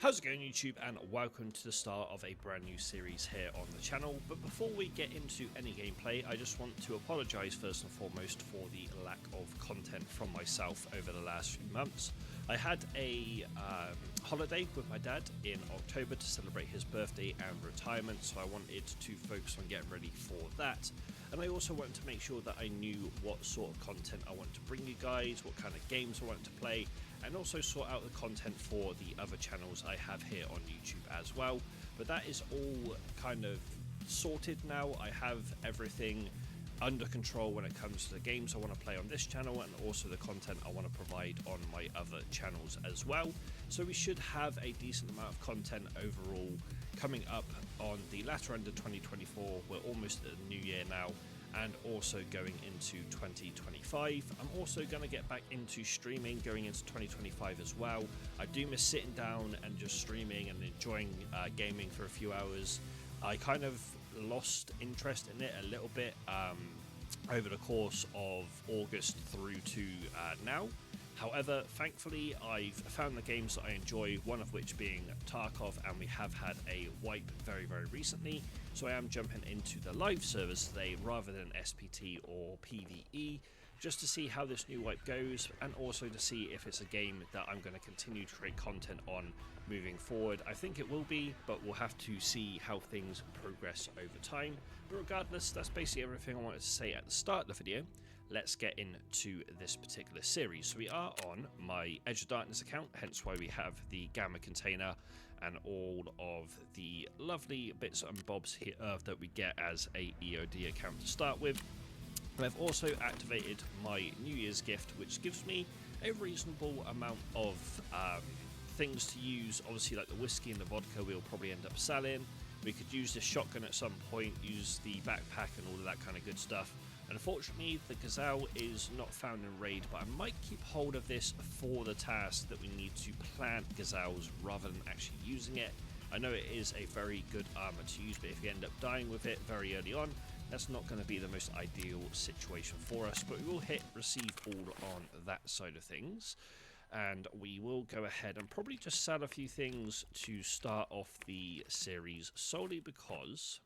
How's it going, YouTube, and welcome to the start of a brand new series here on the channel. But before we get into any gameplay, I just want to apologise first and foremost for the lack of content from myself over the last few months. I had a holiday with my dad in October to celebrate his birthday and retirement, so I wanted to focus on getting ready for that. And I also wanted to make sure that I knew what sort of content I wanted to bring you guys, what kind of games I wanted to play, and also sort out the content for the other channels I have here on YouTube as well. But that is all kind of sorted now. I have everything under control when it comes to the games I want to play on this channel and also the content I want to provide on my other channels as well. So we should have a decent amount of content overall coming up on the latter end of 2024. We're almost at the new year now, and also going into 2025. I'm also going to get back into streaming going into 2025 as well. I do miss sitting down and just streaming and enjoying gaming for a few hours. I kind of lost interest in it a little bit over the course of August through to now. However, thankfully, I've found the games that I enjoy, one of which being Tarkov, and we have had a wipe very, very recently. So I am jumping into the live servers today rather than SPT or PvE, just to see how this new wipe goes, and also to see if it's a game that I'm going to continue to create content on moving forward. I think it will be, but we'll have to see how things progress over time. But regardless, that's basically everything I wanted to say at the start of the video. Let's get into this particular series. So we are on my Edge of Darkness account, hence why we have the Gamma container and all of the lovely bits and bobs here that we get as a EOD account to start with. And I've also activated my New Year's gift, which gives me a reasonable amount of things to use. Obviously, like the whiskey and the vodka we'll probably end up selling. We could use the shotgun at some point, use the backpack and all of that kind of good stuff. Unfortunately, the gazelle is not found in raid, but I might keep hold of this for the task that we need to plant gazelles rather than actually using it. I know it is a very good armor to use, but if you end up dying with it very early on, that's not going to be the most ideal situation for us. But we will hit receive all on that side of things, and we will go ahead and probably just sell a few things to start off the series, solely because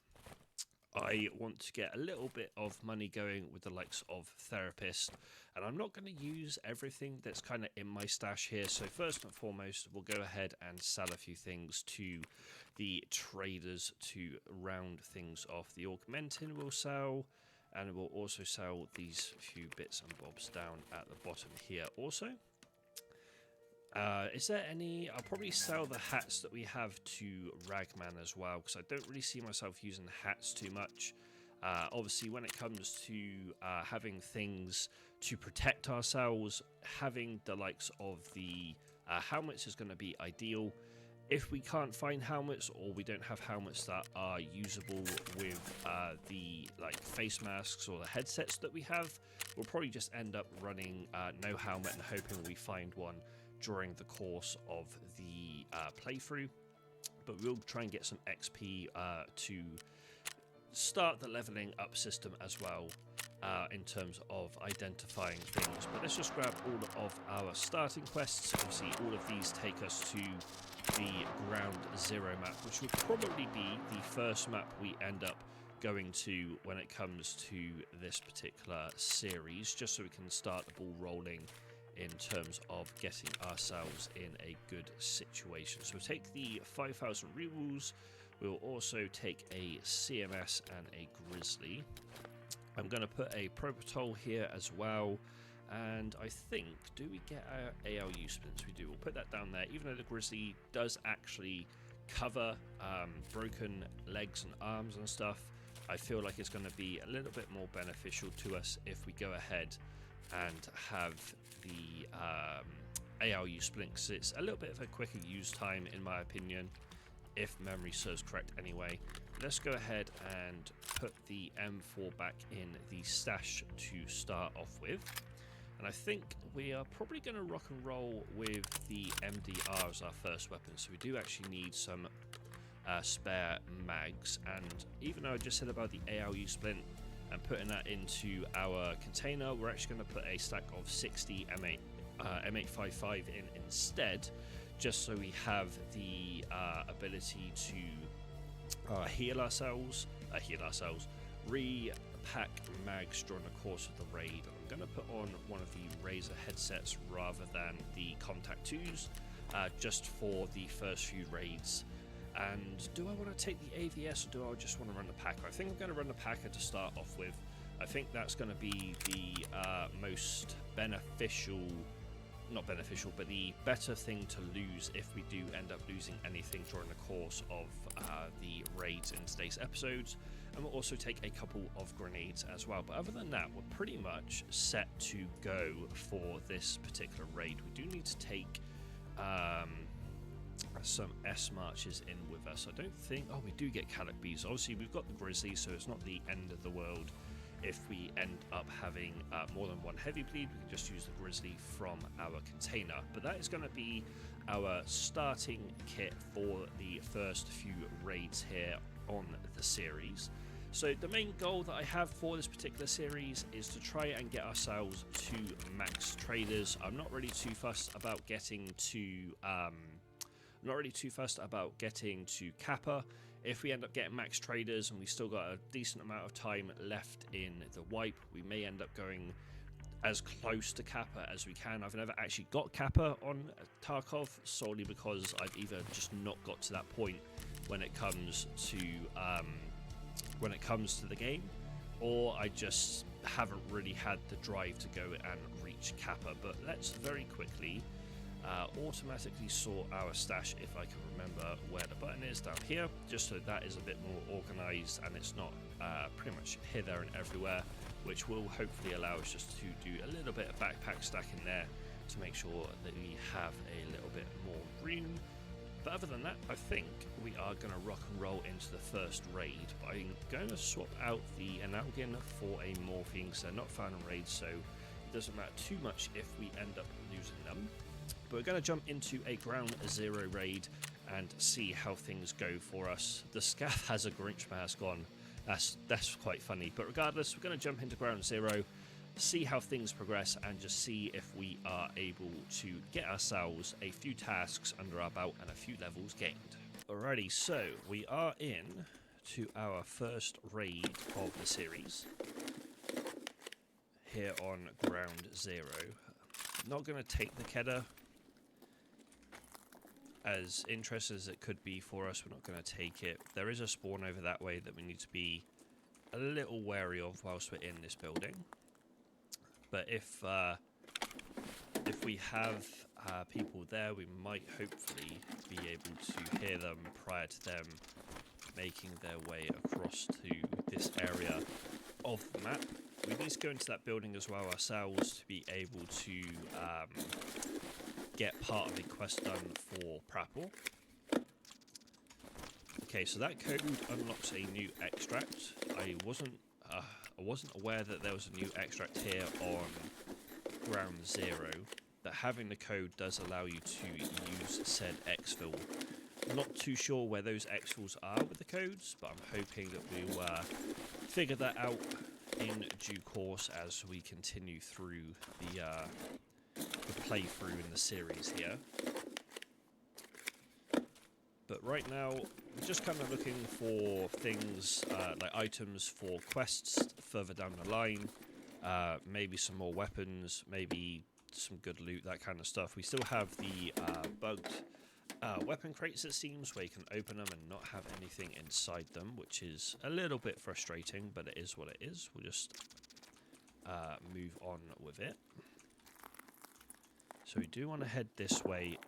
I want to get a little bit of money going with the likes of Therapist, and I'm not going to use everything that's kind of in my stash here. So first and foremost, we'll go ahead and sell a few things to the traders to round things off. The Augmentin will sell, and we'll also sell these few bits and bobs down at the bottom here also. Is there any... I'll probably sell the hats that we have to Ragman as well, because I don't really see myself using hats too much. Obviously, when it comes to having things to protect ourselves, having the likes of the helmets is going to be ideal. If we can't find helmets, or we don't have helmets that are usable with the face masks or the headsets that we have, we'll probably just end up running no helmet and hoping we find one during the course of the playthrough. But we'll try and get some XP to start the leveling up system as well, in terms of identifying things. But let's just grab all of our starting quests. Obviously, all of these take us to the Ground Zero map, which will probably be the first map we end up going to when it comes to this particular series, just so we can start the ball rolling in terms of getting ourselves in a good situation. So we'll take the 5,000 rubles. We'll also take a CMS and a Grizzly. I'm going to put a Propitol here as well. And I think, do we get our ALU splints? We do. We'll put that down there, even though the Grizzly does actually cover broken legs and arms and stuff. I feel like it's going to be a little bit more beneficial to us if we go ahead and have the ALU splint, because it's a little bit of a quicker use time in my opinion, if memory serves correct anyway. Let's go ahead and put the M4 back in the stash to start off with. And I think we are probably going to rock and roll with the MDR as our first weapon. So we do actually need some spare mags. And even though I just said about the ALU splint and putting that into our container, we're actually going to put a stack of 60 M855 in instead, just so we have the ability to heal ourselves, repack mags during the course of the raid. I'm going to put on one of the Razer headsets rather than the Contact 2s, just for the first few raids. And do I want to take the AVS, or do I just want to run the Packer? I think I'm going to run the Packer to start off with. I think that's going to be the most beneficial, not beneficial, but the better thing to lose if we do end up losing anything during the course of the raids in today's episodes. And we'll also take a couple of grenades as well. But other than that, we're pretty much set to go for this particular raid. We do need to take some S marches in with us. I don't think... Oh, we do get Calic Bees. Obviously, we've got the Grizzly, so it's not the end of the world. If we end up having more than one heavy bleed, we can just use the Grizzly from our container. But that is going to be our starting kit for the first few raids here on the series. So the main goal that I have for this particular series is to try and get ourselves to max traders. I'm not really too fussed about getting to Kappa. If we end up getting max traders and we still got a decent amount of time left in the wipe, we may end up going as close to Kappa as we can. I've never actually got Kappa on Tarkov, solely because I've either just not got to that point when it comes to the game, or I just haven't really had the drive to go and reach Kappa. But let's very quickly automatically sort our stash, if I can remember where the button is, down here, just so that is a bit more organized and it's not pretty much here, there and everywhere, which will hopefully allow us just to do a little bit of backpack stacking there to make sure that we have a little bit more room. But other than that, I think we are going to rock and roll into the first raid. But I'm going to swap out the Analgin for a Morphine, because they're not found in raids, so it doesn't matter too much if we end up losing them. But we're going to jump into a Ground Zero raid and see how things go for us. The Scav has a Grinch mask on. That's quite funny. But regardless, we're going to jump into Ground Zero, see how things progress, and just see if we are able to get ourselves a few tasks under our belt and a few levels gained. Alrighty, so we are in to our first raid of the series here on Ground Zero. Not going to take the Keddah. As interesting as it could be for us, we're not going to take it. There is a spawn over that way that we need to be a little wary of whilst we're in this building. But if we have people there, we might hopefully be able to hear them prior to them making their way across to this area of the map. We need to go into that building as well ourselves to be able to get part of the quest done for Prapor. Okay, so that code unlocks a new extract. I wasn't aware that there was a new extract here on Ground Zero, but having the code does allow you to use said exfil. Not too sure where those exfils are with the codes, but I'm hoping that we'll figure that out in due course as we continue through the playthrough in the series here. But right now, we're just kind of looking for things like items for quests further down the line, maybe some more weapons, maybe some good loot, that kind of stuff. We still have the bugged weapon crates, it seems, where you can open them and not have anything inside them, which is a little bit frustrating, but it is what it is. We'll just move on with it. So we do want to head this way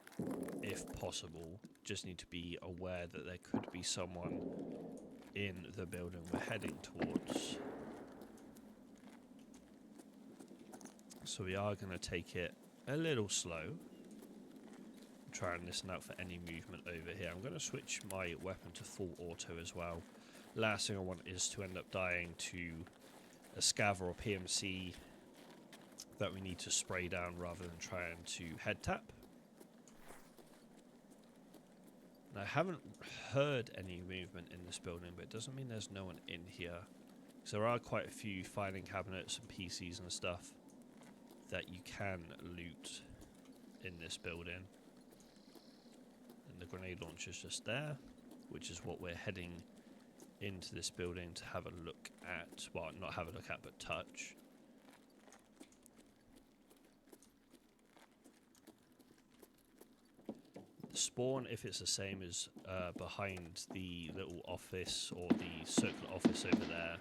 if possible. Just need to be aware that there could be someone in the building we're heading towards. So we are going to take it a little slow. Try and listen out for any movement over here. I'm going to switch my weapon to full auto as well. Last thing I want is to end up dying to a scav or a PMC that we need to spray down rather than trying to head tap. Now, I haven't heard any movement in this building, but it doesn't mean there's no one in here. So there are quite a few filing cabinets and PCs and stuff that you can loot in this building. the grenade launcher's just there, which is what we're heading into this building to have a look at. Well, not have a look at, but touch. The spawn, if it's the same, is behind the little office or the circular office over there.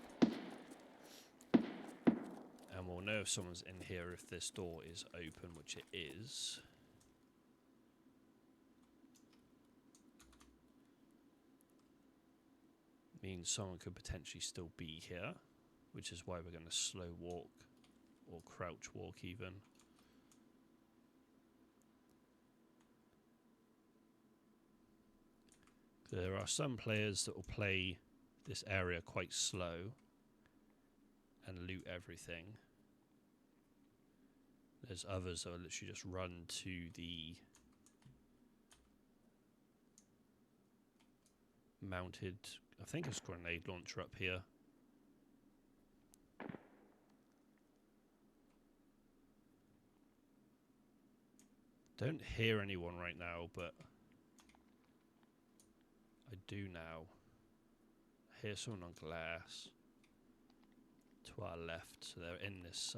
And we'll know if someone's in here if this door is open, which it is. Means someone could potentially still be here, which is why we're going to slow walk or crouch walk even. There are some players that will play this area quite slow and loot everything. There's others that will literally just run to the mounted, I think it's grenade launcher up here. Don't hear anyone right now, but I do now. I hear someone on glass to our left, so they're in this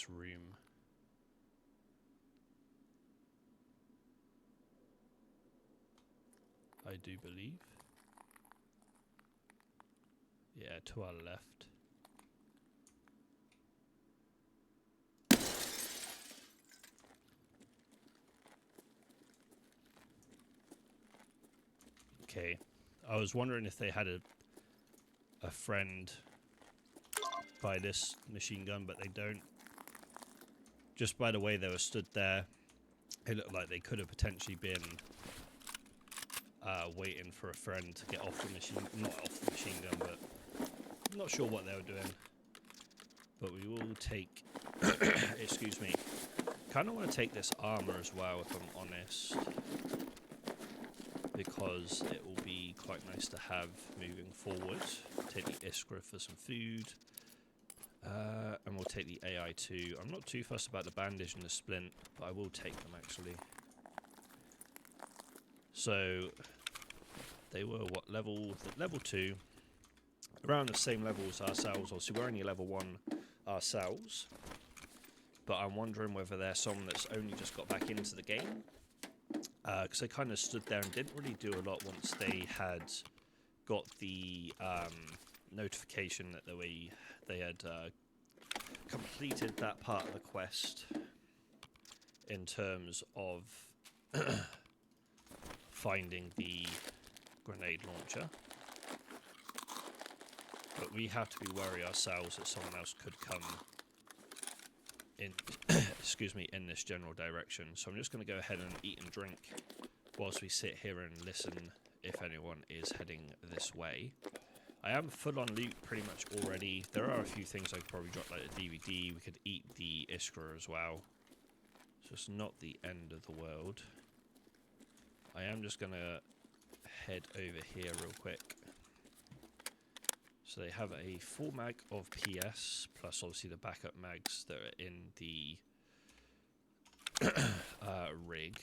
room. I do believe. Yeah, to our left. Okay. I was wondering if they had a friend by this machine gun, but they don't. Just by the way they were stood there, it looked like they could have potentially been waiting for a friend to get off the machine, not off the machine gun, but I'm not sure what they were doing. But we will take, excuse me, kind of want to take this armor as well, if I'm honest, because it will be quite nice to have moving forward. Take the Iskra for some food, and we'll take the AI too. I'm not too fussed about the bandage and the splint, but I will take them actually. So they were what, level 2, around the same level as ourselves. Obviously we're only level 1 ourselves, but I'm wondering whether they're someone that's only just got back into the game, because they kind of stood there and didn't really do a lot once they had got the notification that they had completed that part of the quest in terms of finding the grenade launcher. But we have to be wary ourselves that someone else could come in, excuse me, in this general direction. So I'm just going to go ahead and eat and drink whilst we sit here and listen if anyone is heading this way. I am full on loot pretty much already. There are a few things I could probably drop, like the DVD. We could eat the Iskra as well. So it's not the end of the world. I am just going to head over here real quick. So they have a full mag of PS, plus obviously the backup mags that are in the rig.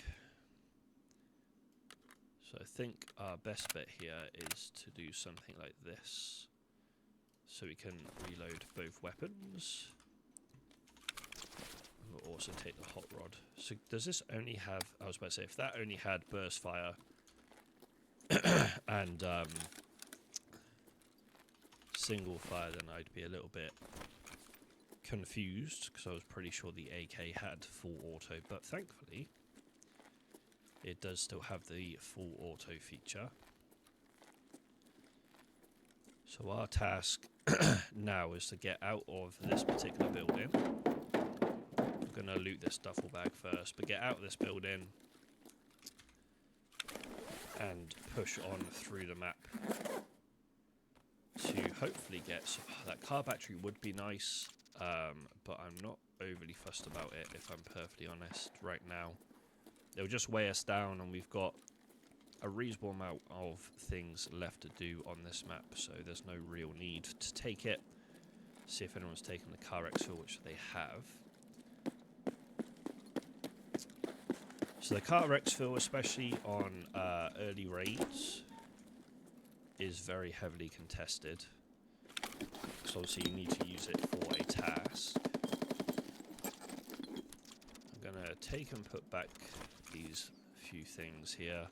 So I think our best bet here is to do something like this, so we can reload both weapons. We'll also take the hot rod. So does this only have, I was about to say, if that only had burst fire and single fire, then I'd be a little bit confused, because I was pretty sure the AK had full auto, but thankfully it does still have the full auto feature. So our task now is to get out of this particular building. I'm going to loot this duffel bag first, but get out of this building and push on through the map to hopefully get some. That car battery would be nice, but I'm not overly fussed about it, if I'm perfectly honest, right now. They'll just weigh us down, and we've got a reasonable amount of things left to do on this map, so there's no real need to take it. See if anyone's taken the car exfil, which they have. So the Carter exfil, especially on early raids, is very heavily contested. So obviously you need to use it for a task. I'm going to take and put back these few things here.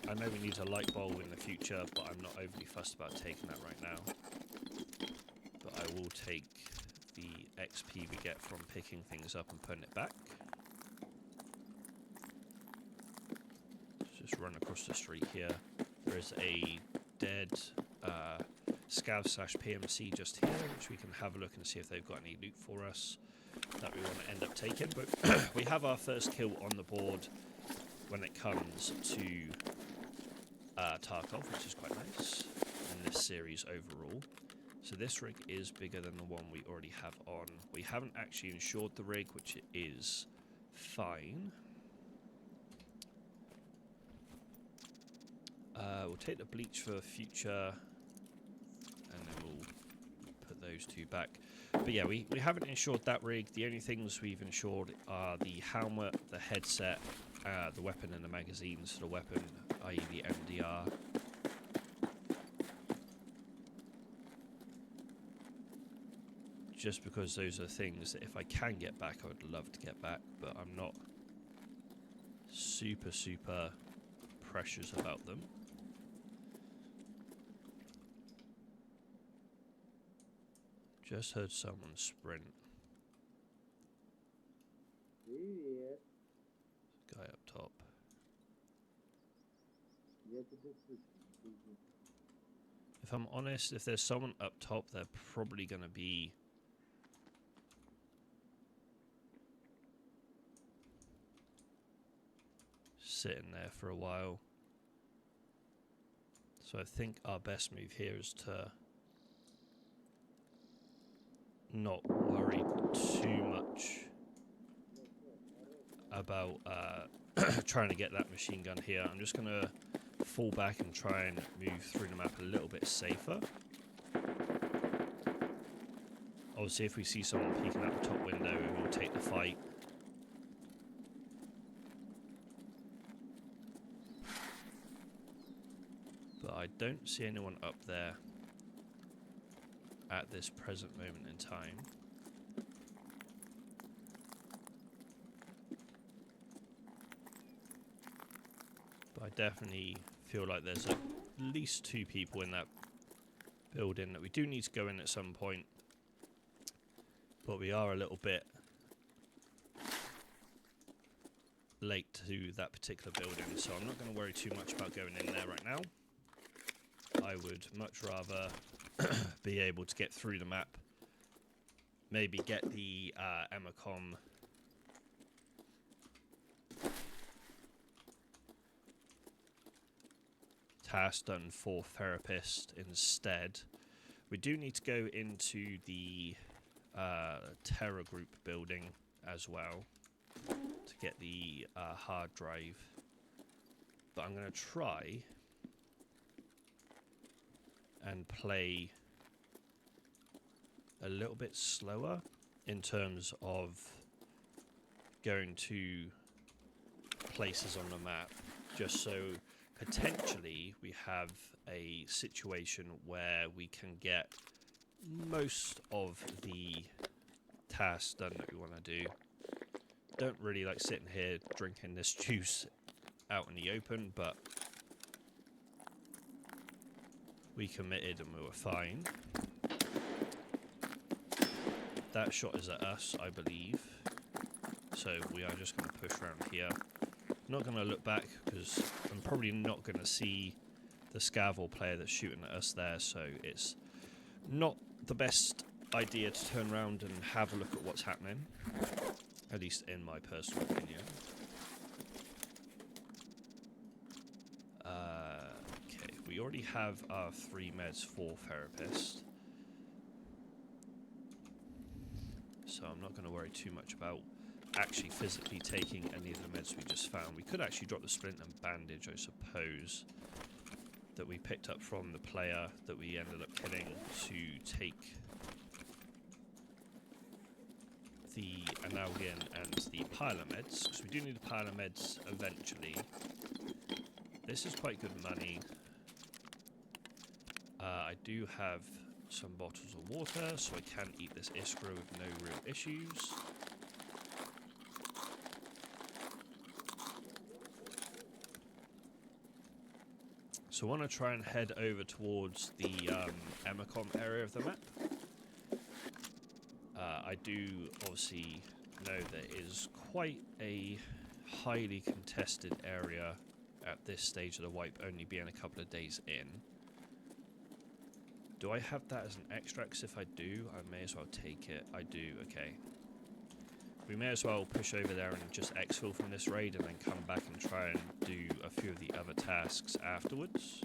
I know we need a light bulb in the future, but I'm not overly fussed about taking that right now. But I will take the XP we get from picking things up and putting it back. Just run across the street here. There is a dead scav/PMC just here, which we can have a look and see if they've got any loot for us that we want to end up taking. But we have our first kill on the board when it comes to Tarkov, which is quite nice in this series overall. So this rig is bigger than the one we already have on. We haven't actually insured the rig, which is fine. We'll take the bleach for future, and then we'll put those two back. But yeah, we haven't insured that rig. The only things we've insured are the helmet, the headset, the weapon and the magazines for the weapon, i.e. the MDR. Just because those are things that if I can get back, I would love to get back, but I'm not super precious about them. Just heard someone sprint. Guy up top. If I'm honest, if there's someone up top, they're probably going to be sitting there for a while. So I think our best move here is to not worry too much about trying to get that machine gun here. I'm just going to fall back and try and move through the map a little bit safer. Obviously, if we see someone peeking out the top window, we will take the fight. But I don't see anyone up there at this present moment in time. But I definitely feel like there's at least 2 people in that building that we do need to go in at some point. But we are a little bit late to that particular building, so I'm not going to worry too much about going in there right now. I would much rather be able to get through the map, maybe get the Emacom task done for Therapist instead. We do need to go into the Terror Group building as well to get the hard drive, but I'm going to try and play a little bit slower in terms of going to places on the map, just so potentially we have a situation where we can get most of the tasks done that we want to do. Don't really like sitting here drinking this juice out in the open, but we committed and we were fine. That shot is at us, I believe. So we are just going to push around here. Not going to look back because I'm probably not going to see the Scavil player that's shooting at us there. So it's not the best idea to turn around and have a look at what's happening. At least in my personal opinion. Okay, we already have our 3 meds for Therapist. So I'm not going to worry too much about actually physically taking any of the meds we just found. We could actually drop the splint and bandage, I suppose, that we picked up from the player that we ended up killing to take the Analgin and the Pyrameds, because we do need the Pyrameds eventually. This is quite good money. I do have some bottles of water, so I can eat this Iskra with no real issues. So I want to try and head over towards the Emacom area of the map. I do obviously know there is quite a highly contested area at this stage of the wipe, only being a couple of days in. Do I have that as an extra? Because if I do, I may as well take it. I do, okay. We may as well push over there and just exfil from this raid and then come back and try and do a few of the other tasks afterwards.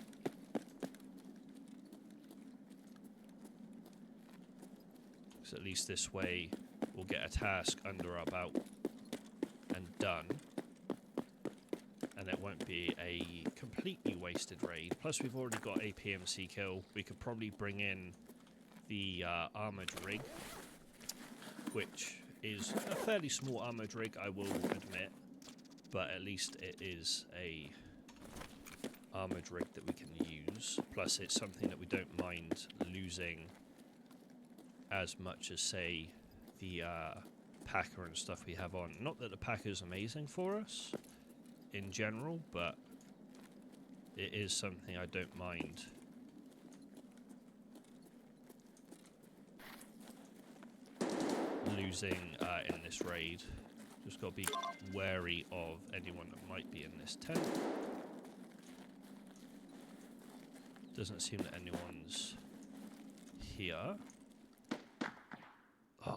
So at least this way we'll get a task under our belt and done. And it won't be a completely wasted raid. Plus we've already got a PMC kill. We could probably bring in the armoured rig, which is a fairly small armoured rig, I will admit, but at least it is a armoured rig that we can use. Plus it's something that we don't mind losing as much as, say, the Packer and stuff we have on. Not that the Packer is amazing for us in general, but it is something I don't mind. Losing in this raid. Just got to be wary of anyone that might be in this tent. Doesn't seem that anyone's here. Oh,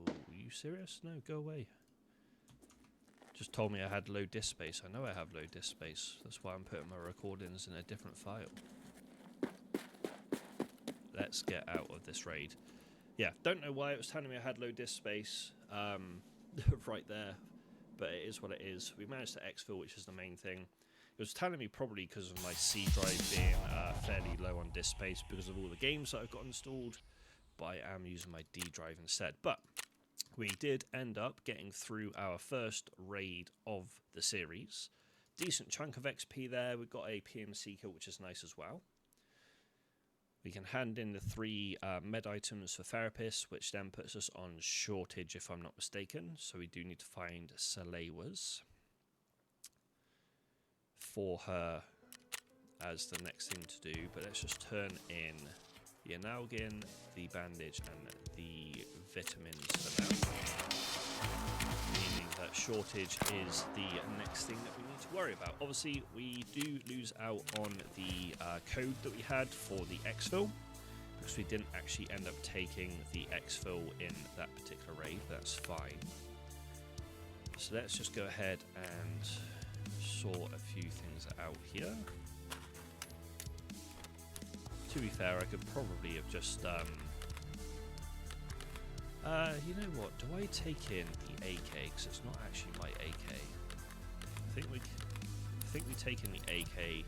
are you serious? No, go away. Just told me I had low disk space. I know I have low disk space. That's why I'm putting my recordings in a different file. Let's get out of this raid. Yeah, don't know why it was telling me I had low disk space right there, but it is what it is. We managed to exfil, which is the main thing. It was telling me probably because of my C drive being fairly low on disk space because of all the games that I've got installed, but I am using my D drive instead. But we did end up getting through our first raid of the series. Decent chunk of XP there. We've got a PMC kill, which is nice as well. We can hand in the 3 med items for therapists, which then puts us on shortage, if I'm not mistaken. So we do need to find Salewas for her as the next thing to do. But let's just turn in the Analgin, the bandage, and the vitamins for now. Meaning that shortage is the next thing that we need to worry about. Obviously, we do lose out on the code that we had for the exfil, because we didn't actually end up taking the exfil in that particular raid. That's fine. So let's just go ahead and sort a few things out here. To be fair, I could probably have just you know what, do I take in the AK, because it's not actually my AK. I think we take in the AK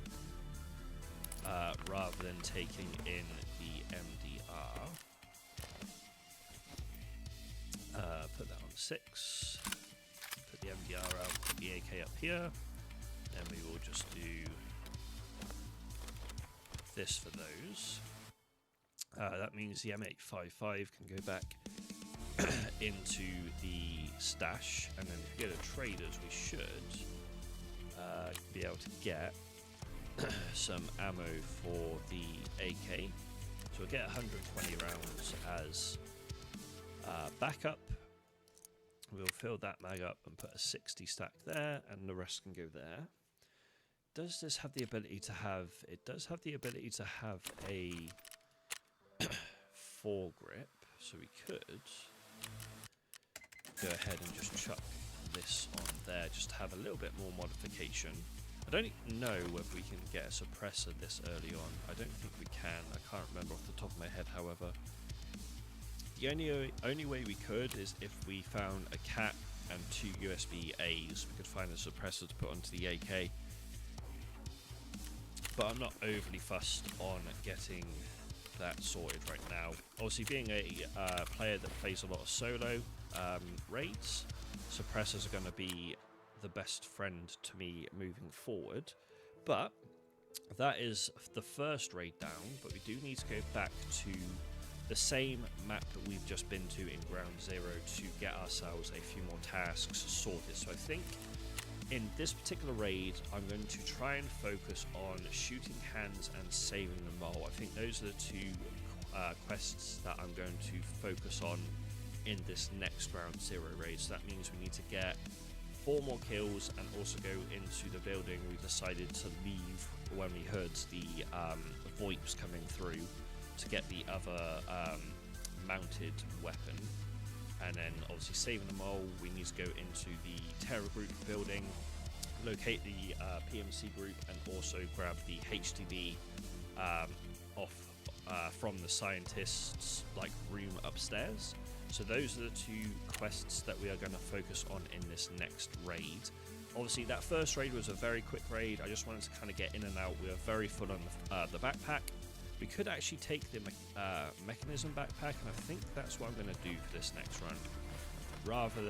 rather than taking in the MDR. Put that on 6, put the MDR out, put the AK up here, then we will just do this for those. That means the M855 can go back into the stash, and then if we go to traders, we should be able to get some ammo for the AK. So we'll get 120 rounds as backup. We'll fill that mag up and put a 60 stack there, and the rest can go there. Does this have the ability to have... It does have the ability to have a foregrip, so we could go ahead and just chuck this on there just to have a little bit more modification. I don't know whether we can get a suppressor this early on. I don't think we can. I can't remember off the top of my head, however. The only way we could is if we found a cap and 2 USB A's. We could find a suppressor to put onto the AK. But I'm not overly fussed on getting that sorted right now. Obviously, being a player that plays a lot of solo raids, suppressors are going to be the best friend to me moving forward. But that is the first raid down, but we do need to go back to the same map that we've just been to in Ground Zero to get ourselves a few more tasks sorted. So I think in this particular raid, I'm going to try and focus on shooting hands and saving them all. I think those are the two quests that I'm going to focus on in this next Ground Zero raid. So that means we need to get 4 more kills and also go into the building we decided to leave when we heard the VoIPs coming through to get the other mounted weapon. And then obviously saving them all, we need to go into the Terror Group building, locate the PMC group, and also grab the HDV from the scientists' room upstairs. So those are the 2 quests that we are going to focus on in this next raid. Obviously that first raid was a very quick raid. I just wanted to kind of get in and out. We were very full on the backpack. We could actually take the mechanism backpack, and I think that's what I'm going to do for this next run. Rather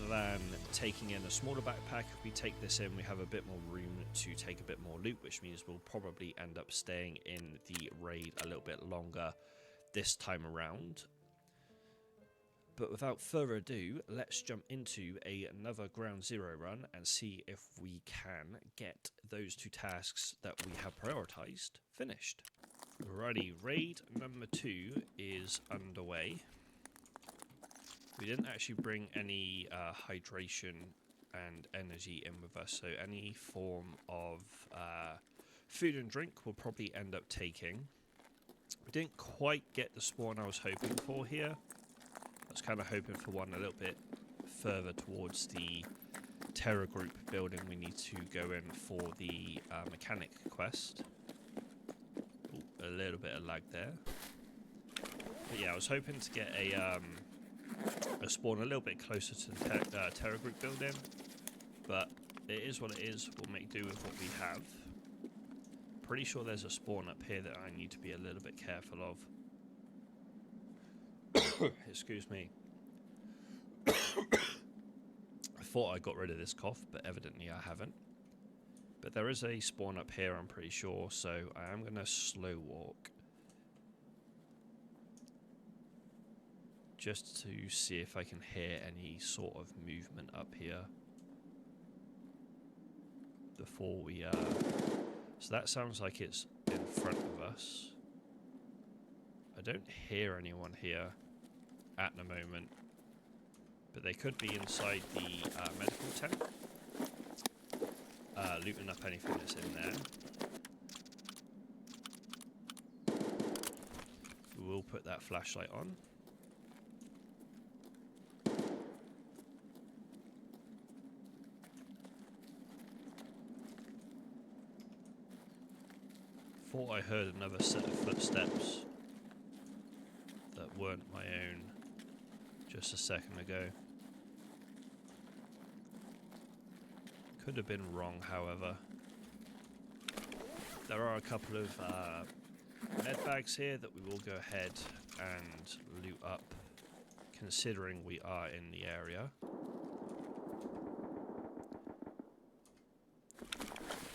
than taking in a smaller backpack, if we take this in, we have a bit more room to take a bit more loot, which means we'll probably end up staying in the raid a little bit longer this time around. But without further ado, let's jump into another Ground Zero run and see if we can get those 2 tasks that we have prioritized finished. Alrighty, raid number 2 is underway. We didn't actually bring any hydration and energy in with us, so any form of food and drink we'll probably end up taking. We didn't quite get the spawn I was hoping for here. I was kind of hoping for one a little bit further towards the Terror Group building. We need to go in for the mechanic quest. Ooh, a little bit of lag there. But yeah, I was hoping to get a spawn a little bit closer to the Terror Group building. But it is what it is. We'll make do with what we have. Pretty sure there's a spawn up here that I need to be a little bit careful of. Excuse me. I thought I got rid of this cough, but evidently I haven't. But there is a spawn up here, I'm pretty sure, so I am going to slow walk. Just to see if I can hear any sort of movement up here. Before we... So that sounds like it's in front of us. I don't hear anyone here at the moment, but they could be inside the medical tent, looting up anything that's in there. We'll put that flashlight on. Thought I heard another set of footsteps that weren't my own just a second ago. Could have been wrong, however. There are a couple of med bags here that we will go ahead and loot up, considering we are in the area.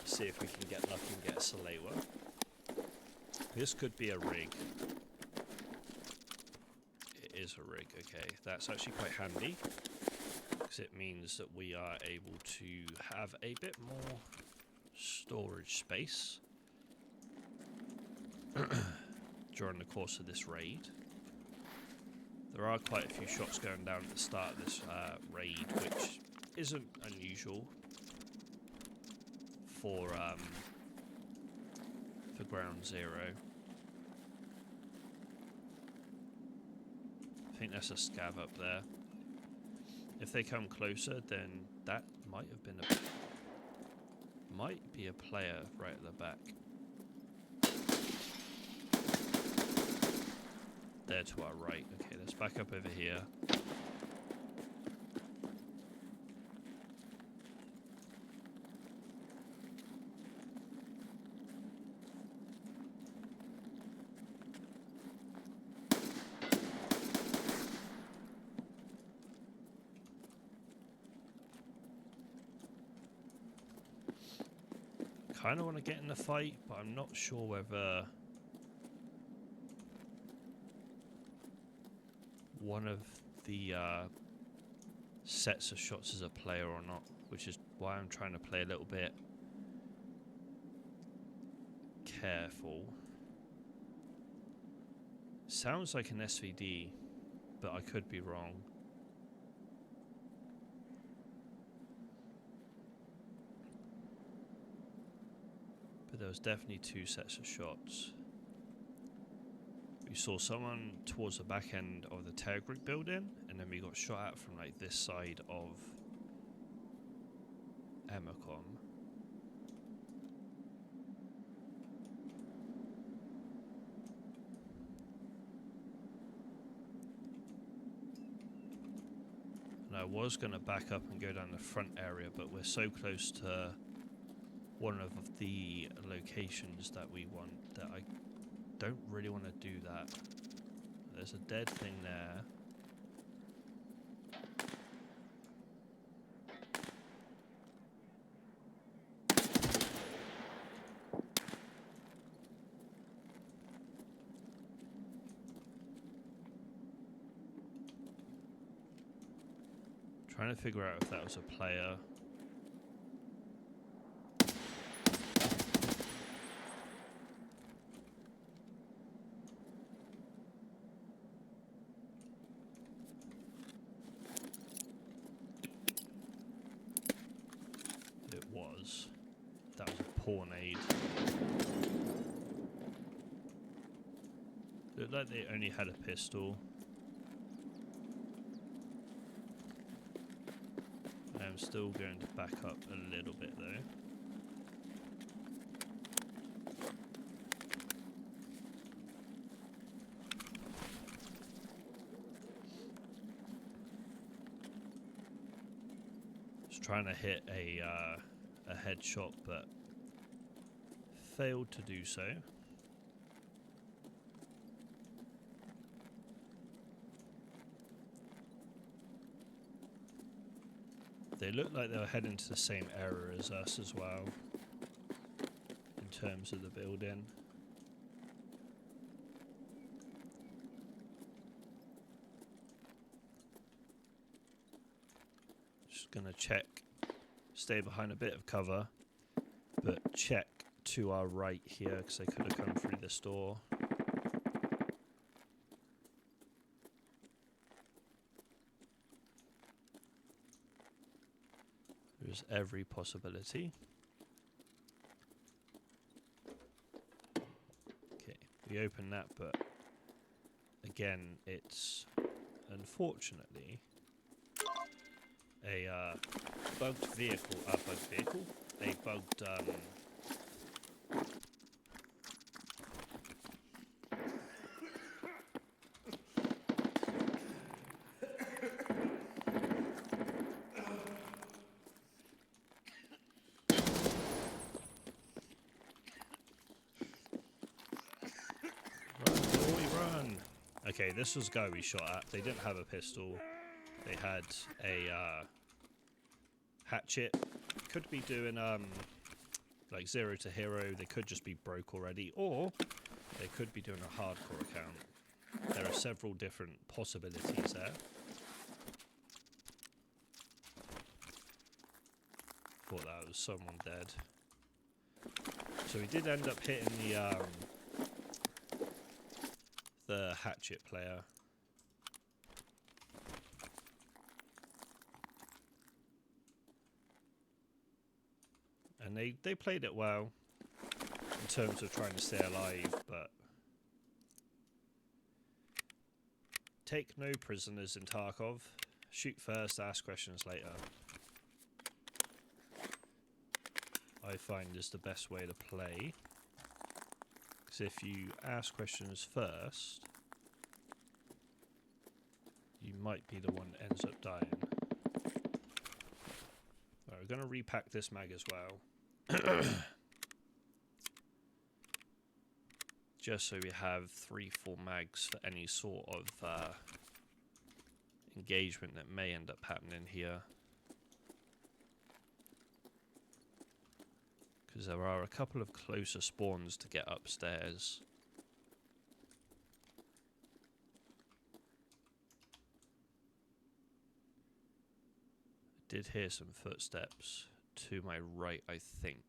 See if we can get lucky and get a Salewa. This could be a rig. It is a rig, okay. That's actually quite handy, because it means that we are able to have a bit more storage space during the course of this raid. There are quite a few shots going down at the start of this raid, which isn't unusual for Ground Zero. I think that's a scav up there. If they come closer, then that might have been might be a player right at the back. There to our right. Okay, let's back up over here. Kind of want to get in the fight, but I'm not sure whether one of the sets of shots is a player or not, which is why I'm trying to play a little bit careful. Sounds like an SVD, but I could be wrong. But there was definitely two sets of shots. We saw someone towards the back end of the Terror Group building, and then we got shot at from like this side of Emacom. And I was going to back up and go down the front area, but we're so close to one of the locations that we want that I don't really want to do that. There's a dead thing there. Trying to figure out if that was a player. It was. That was a poor nade. Looked like they only had a pistol. I'm still going to back up a little bit though. Just trying to hit a headshot, but failed to do so. They looked like they were heading to the same area as us as well, in terms of the building. Just gonna check, stay behind a bit of cover, but check to our right here, because they could have come through this door. There's every possibility. Okay, we open that, but again, it's unfortunately a bugged vehicle. A bugged Okay, this was the guy we shot at. They didn't have a pistol. They had a hatchet. Could be doing like 0 to hero. They could just be broke already, or they could be doing a hardcore account. There are several different possibilities there. Thought that was someone dead. So we did end up hitting the hatchet player. And they played it well in terms of trying to stay alive, but take no prisoners in Tarkov. Shoot first, ask questions later. I find is the best way to play. If you ask questions first, you might be the one that ends up dying. Right, we're going to repack this mag as well. Just so we have 3-4 mags for any sort of engagement that may end up happening here. Because there are a couple of closer spawns to get upstairs. I did hear some footsteps to my right, I think.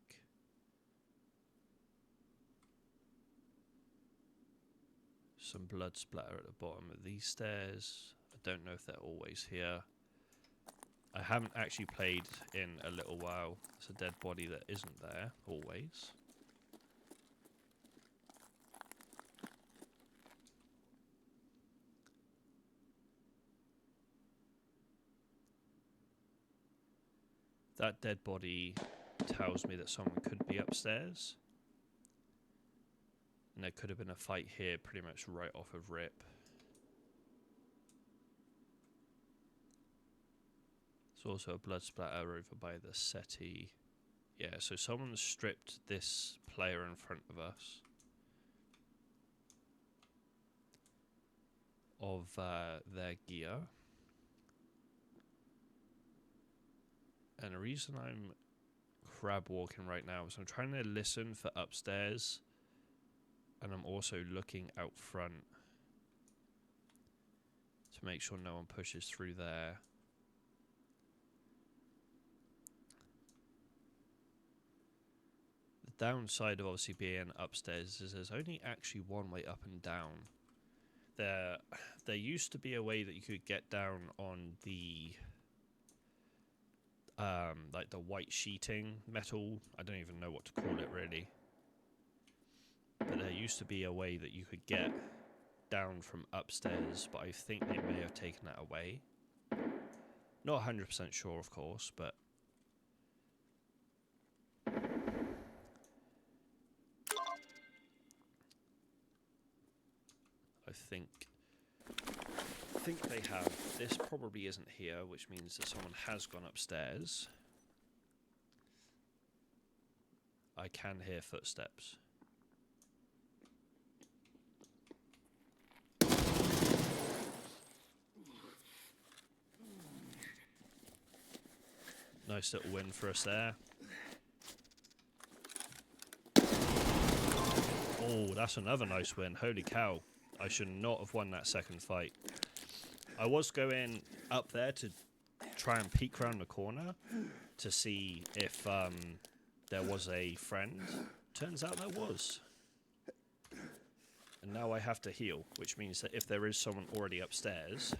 Some blood splatter at the bottom of these stairs. I don't know if they're always here. I haven't actually played in a little while. It's a dead body that isn't there always. That dead body tells me that someone could be upstairs. And there could have been a fight here pretty much right off of rip. There's also a blood splatter over by the settee. Yeah, so someone stripped this player in front of us of their gear. And the reason I'm crab walking right now is I'm trying to listen for upstairs. And I'm also looking out front to make sure no one pushes through there. The downside of obviously being upstairs is there's only actually one way up and down. There used to be a way that you could get down on the like the white sheeting metal. I don't even know what to call it really. But there used to be a way that you could get down from upstairs, but I think they may have taken that away. Not 100% sure, of course, but I think they have. This probably isn't here, which means that someone has gone upstairs. I can hear footsteps. Nice little win for us there. Oh, that's another nice win. Holy cow. I should not have won that second fight. I was going up there to try and peek around the corner to see if there was a friend. Turns out there was. And now I have to heal, which means that if there is someone already upstairs,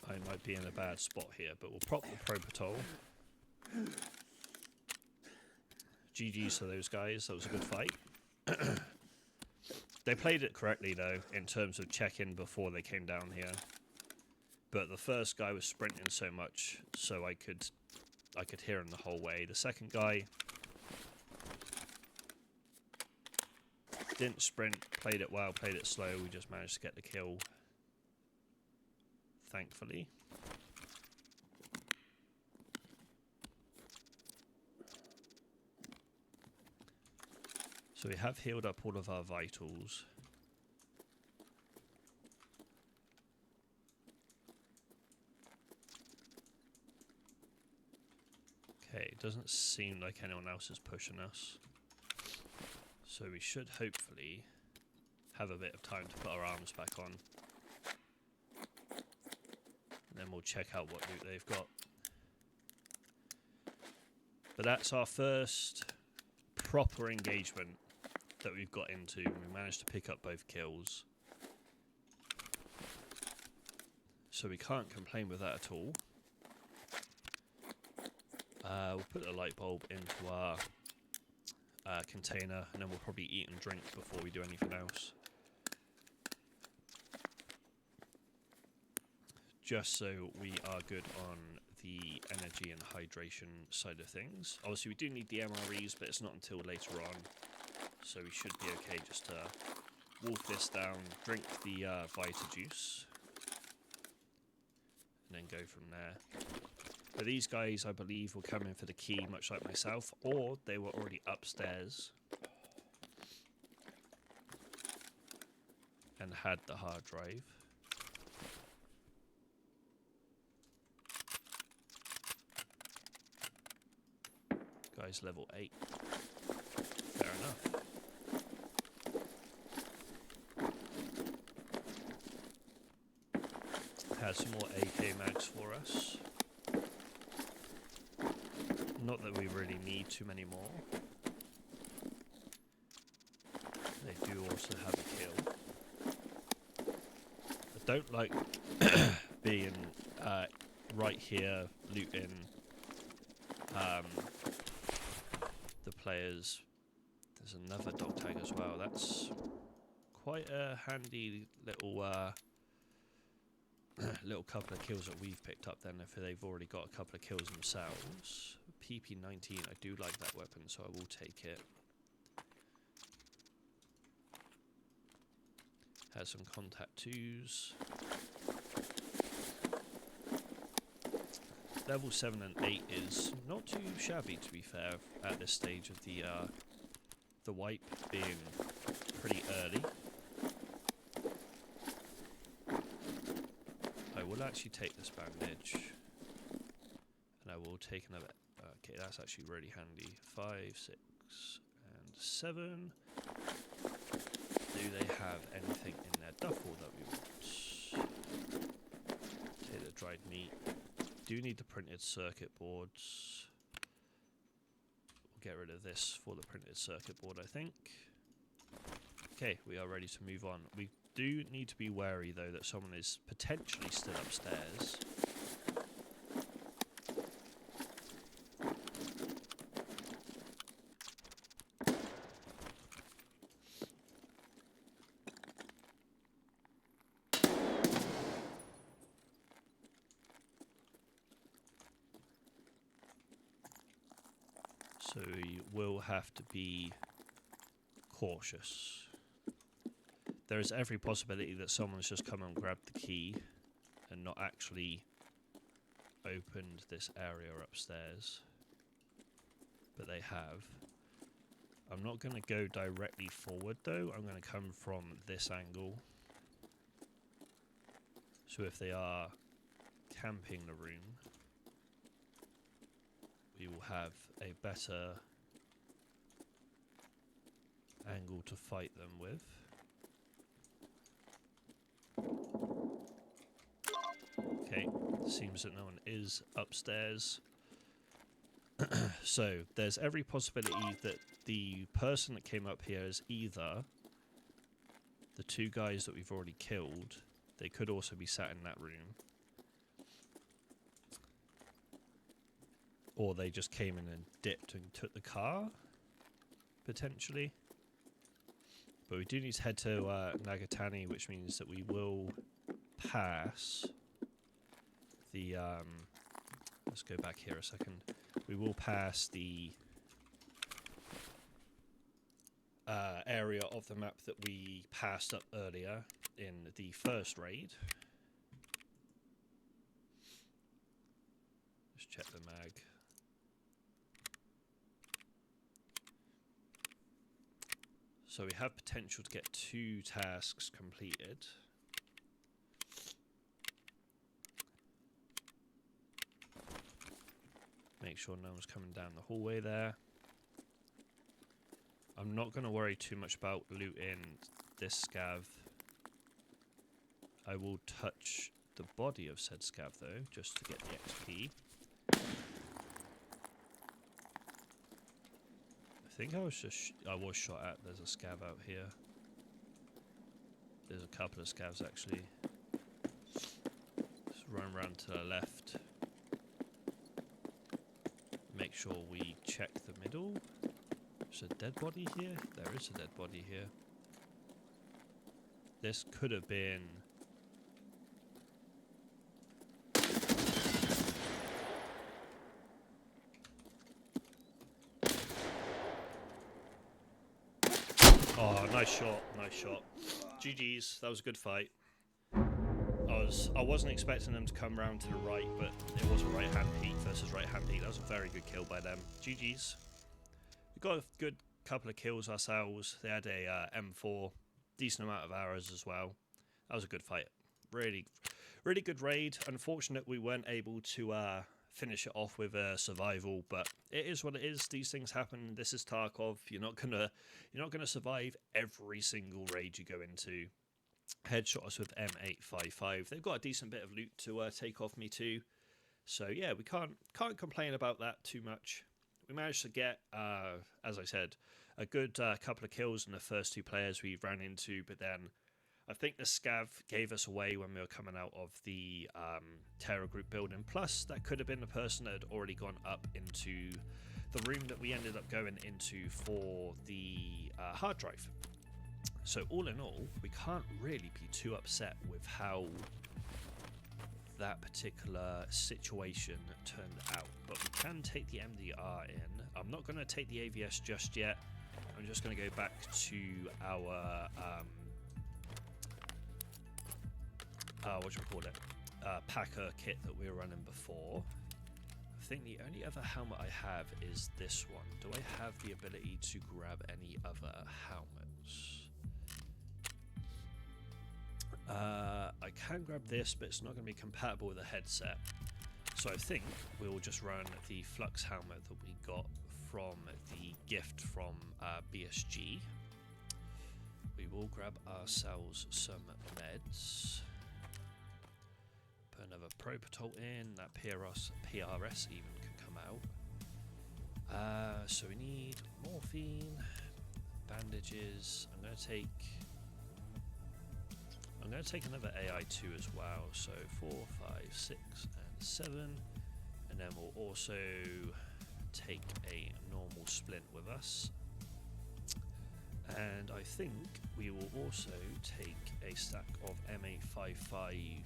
I might be in a bad spot here, but we'll prop the Propatrol. GG's to those guys, that was a good fight. They played it correctly though, in terms of check-in before they came down here. But the first guy was sprinting so much, so I could hear him the whole way. The second guy didn't sprint, played it well, played it slow, we just managed to get the kill. Thankfully. So we have healed up all of our vitals. Okay, it doesn't seem like anyone else is pushing us. So we should hopefully have a bit of time to put our arms back on. And then we'll check out what loot they've got. But that's our first proper engagement that we've got into. We managed to pick up both kills. So we can't complain with that at all. We'll put the light bulb into our container, and then we'll probably eat and drink before we do anything else. Just so we are good on the energy and hydration side of things. Obviously we do need the MREs, but it's not until later on. So we should be okay just to wolf this down, drink the Vita juice, and then go from there. But these guys, I believe, will come in for the key, much like myself, or they were already upstairs and had the hard drive. guy's level 8. Fair enough. Has some more AK mags for us. Not that we really need too many more. They do also have a kill. I don't like being right here looting the players. There's another dog tag as well. That's quite a handy little little couple of kills that we've picked up then, if they've already got a couple of kills themselves. PP19, I do like that weapon, so I will take it. Has some contact 2s. Level 7 and 8 is not too shabby, to be fair, at this stage of the wipe being pretty early. I will actually take this bandage, and I will take another. Okay, that's actually really handy. 5, 6, and 7. Do they have anything in their duffel that we want? Take the dried meat. Do need the printed circuit boards. We'll get rid of this for the printed circuit board, I think. Okay, we are ready to move on. We do need to be wary, though, that someone is potentially still upstairs. So you will have to be cautious. There is every possibility that someone's just come and grabbed the key and not actually opened this area upstairs. But they have. I'm not going to go directly forward though, I'm going to come from this angle. So if they are camping the room, we will have a better angle to fight them with. Okay, seems that no one is upstairs. So there's every possibility that the person that came up here is either the 2 guys that we've already killed. They could also be sat in that room. Or they just came in and dipped and took the car, potentially. But we do need to head to Nagatani, which means that we will pass the... let's go back here a second. We will pass the area of the map that we passed up earlier in the first raid. Let's check the mag. So we have potential to get 2 tasks completed. Make sure no one's coming down the hallway there. I'm not going to worry too much about looting this scav. I will touch the body of said scav though, just to get the XP. I think I was shot at. There's a scav out here. There's a couple of scavs actually. Just run around to the left. Make sure we check the middle. There's a dead body here. There is a dead body here. This could have been... Oh, nice shot, nice shot. GG's, that was a good fight. I wasn't expecting them to come round to the right, but it was a right-hand peek versus right-hand peek. That was a very good kill by them. GG's. We got a good couple of kills ourselves. They had a M4, decent amount of arrows as well. That was a good fight. Really, really good raid. Unfortunate we weren't able to finish it off with a survival, but it is what it is. These things happen. This is Tarkov. You're not gonna survive every single raid you go into. Headshot us with M855. They've got a decent bit of loot to take off me too. So yeah, we can't complain about that too much. We managed to get, as I said, a good couple of kills in the first 2 players we ran into, but then I think the scav gave us away when we were coming out of the terror group building. Plus, that could have been the person that had already gone up into the room that we ended up going into for the hard drive. So all in all, we can't really be too upset with how that particular situation turned out. But we can take the MDR in. I'm not going to take the AVS just yet. I'm just going to go back to our Packer kit that we were running before. I think the only other helmet I have is this one. Do I have the ability to grab any other helmets? I can grab this, but it's not going to be compatible with a headset. So I think we'll just run the Flux helmet that we got from the gift from BSG. We will grab ourselves some meds. Put another Propatol in. That PRS even can come out. So we need morphine, bandages. I'm going to take another AI2 as well, so 4, 5, 6, and 7, and then we'll also take a normal splint with us, and I think we will also take a stack of M855,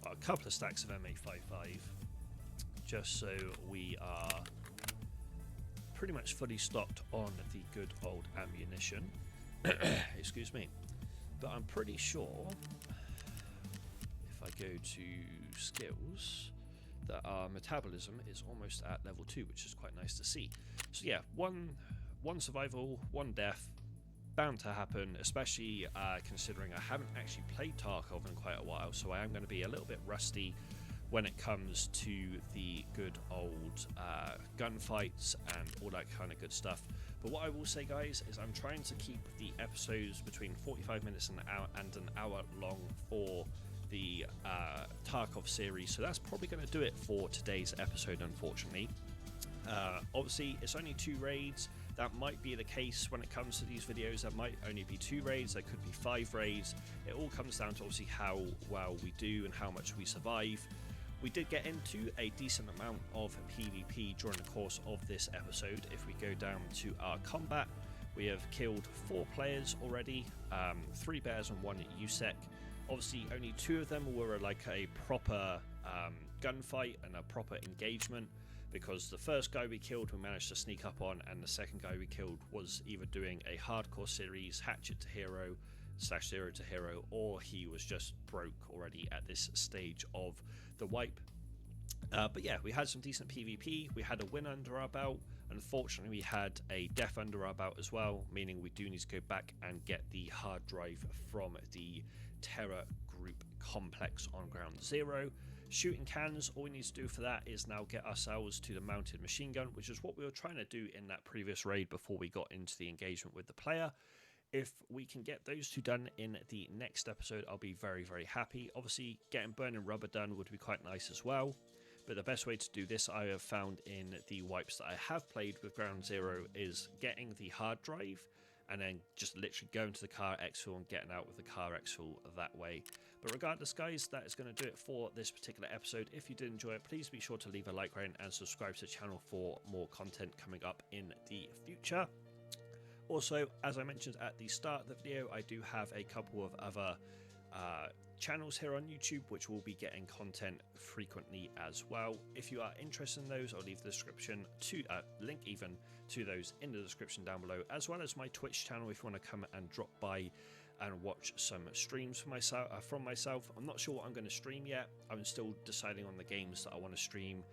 a couple of stacks of M855, just so we are pretty much fully stocked on the good old ammunition. Excuse me. But I'm pretty sure, if I go to skills, that our metabolism is almost at level 2, which is quite nice to see. So yeah, one survival, 1 death, bound to happen, especially considering I haven't actually played Tarkov in quite a while, so I am going to be a little bit rusty when it comes to the good old gunfights and all that kind of good stuff. But what I will say, guys, is I'm trying to keep the episodes between 45 minutes and an hour long for the Tarkov series, so that's probably going to do it for today's episode, unfortunately. Obviously, it's only 2 raids. That might be the case when it comes to these videos. There might only be 2 raids, there could be 5 raids. It all comes down to obviously how well we do and how much we survive. We did get into a decent amount of PvP during the course of this episode. If we go down to our combat, we have killed 4 players already, 3 bears and 1 USEC. Obviously, only 2 of them were like a proper gunfight and a proper engagement, because the first guy we killed we managed to sneak up on, and the second guy we killed was either doing a hardcore series, Hatchet to Hero, /0 to Hero, or he was just broke already at this stage of the wipe. But yeah, we had some decent PvP. We had a win under our belt. Unfortunately, we had a death under our belt as well, meaning we do need to go back and get the hard drive from the Terror Group complex on Ground Zero. Shooting cans, all we need to do for that is now get ourselves to the mounted machine gun, which is what we were trying to do in that previous raid before we got into the engagement with the player. If we can get those 2 done in the next episode, I'll be very, very happy. Obviously, getting burning rubber done would be quite nice as well. But the best way to do this, I have found in the wipes that I have played with Ground Zero, is getting the hard drive and then just literally going to the car exfil and getting out with the car exfil that way. But regardless, guys, that is going to do it for this particular episode. If you did enjoy it, please be sure to leave a like rating and subscribe to the channel for more content coming up in the future. Also, as I mentioned at the start of the video, I do have a couple of other channels here on YouTube which will be getting content frequently as well. If you are interested in those, I'll leave the description to link even to those in the description down below, as well as my Twitch channel if you want to come and drop by and watch some streams for from myself. I'm not sure what I'm going to stream yet. I'm still deciding on the games that I want to stream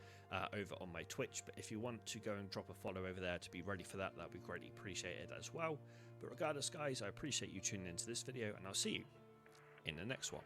over on my Twitch, but if you want to go and drop a follow over there to be ready for that, that'd be greatly appreciated as well. But regardless, guys, I appreciate you tuning into this video, and I'll see you in the next one.